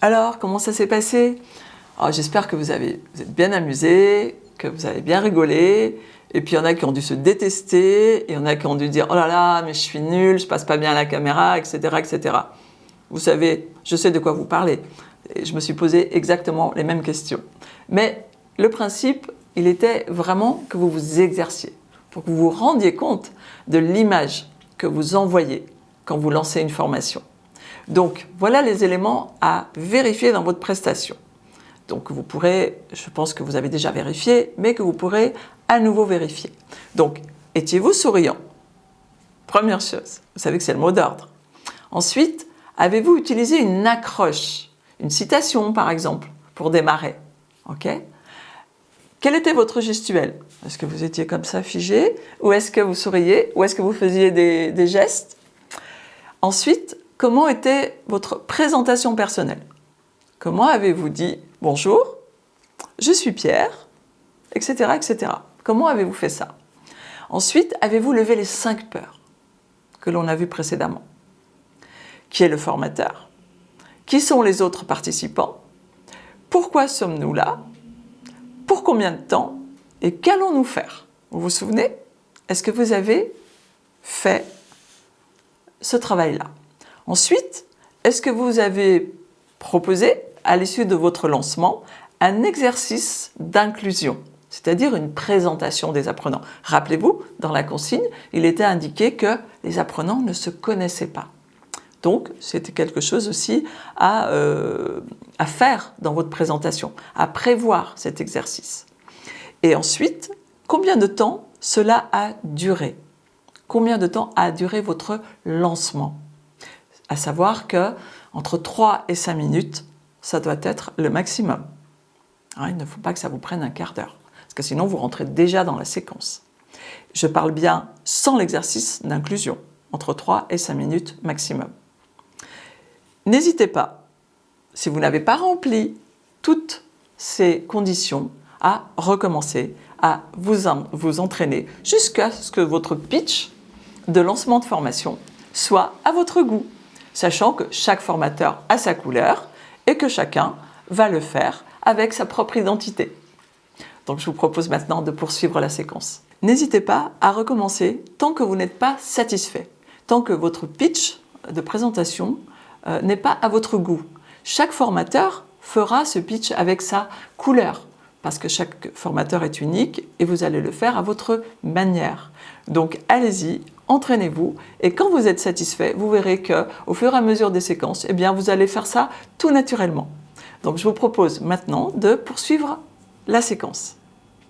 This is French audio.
Alors, comment ça s'est passé? J'espère que vous êtes bien amusés, que vous avez bien rigolé. Et puis il y en a qui ont dû se détester, il y en a qui ont dû dire « Oh là là, mais je suis nul, je passe pas bien à la caméra, etc. etc. » Vous savez, je sais de quoi vous parlez. Et je me suis posé exactement les mêmes questions. Mais le principe, il était vraiment que vous vous exerciez, pour que vous vous rendiez compte de l'image que vous envoyez quand vous lancez une formation. Donc, voilà les éléments à vérifier dans votre prestation. Donc, vous pourrez, je pense que vous avez déjà vérifié, mais que vous pourrez à nouveau vérifier. Donc, étiez-vous souriant? Première chose, vous savez que c'est le mot d'ordre. Ensuite, avez-vous utilisé une accroche, une citation par exemple, pour démarrer? Ok? Quel était votre gestuel? Est-ce que vous étiez comme ça figé? Ou est-ce que vous souriez? Ou est-ce que vous faisiez des gestes? Ensuite, comment était votre présentation personnelle? Comment avez-vous dit « Bonjour, je suis Pierre », etc., etc. Comment avez-vous fait ça? Ensuite, avez-vous levé les 5 peurs que l'on a vues précédemment? Qui est le formateur? Qui sont les autres participants? Pourquoi sommes-nous là? Pour combien de temps? Et qu'allons-nous faire? Vous vous souvenez? Est-ce que vous avez fait ce travail-là? Ensuite, est-ce que vous avez proposé, à l'issue de votre lancement, un exercice d'inclusion, c'est-à-dire une présentation des apprenants? Rappelez-vous, dans la consigne, il était indiqué que les apprenants ne se connaissaient pas. Donc, c'était quelque chose aussi à faire dans votre présentation, à prévoir cet exercice. Et ensuite, combien de temps cela a duré? Combien de temps a duré votre lancement? À savoir que entre 3 et 5 minutes, ça doit être le maximum. Il ne faut pas que ça vous prenne un quart d'heure, parce que sinon vous rentrez déjà dans la séquence. Je parle bien sans l'exercice d'inclusion, entre 3 et 5 minutes maximum. N'hésitez pas, si vous n'avez pas rempli toutes ces conditions, à recommencer, à vous entraîner jusqu'à ce que votre pitch de lancement de formation soit à votre goût, sachant que chaque formateur a sa couleur et que chacun va le faire avec sa propre identité. Donc je vous propose maintenant de poursuivre la séquence. N'hésitez pas à recommencer tant que vous n'êtes pas satisfait, tant que votre pitch de présentation n'est pas à votre goût. Chaque formateur fera ce pitch avec sa couleur, parce que chaque formateur est unique et vous allez le faire à votre manière. Donc allez-y, entraînez-vous et quand vous êtes satisfait, vous verrez qu'au fur et à mesure des séquences, eh bien, vous allez faire ça tout naturellement. Donc je vous propose maintenant de poursuivre la séquence.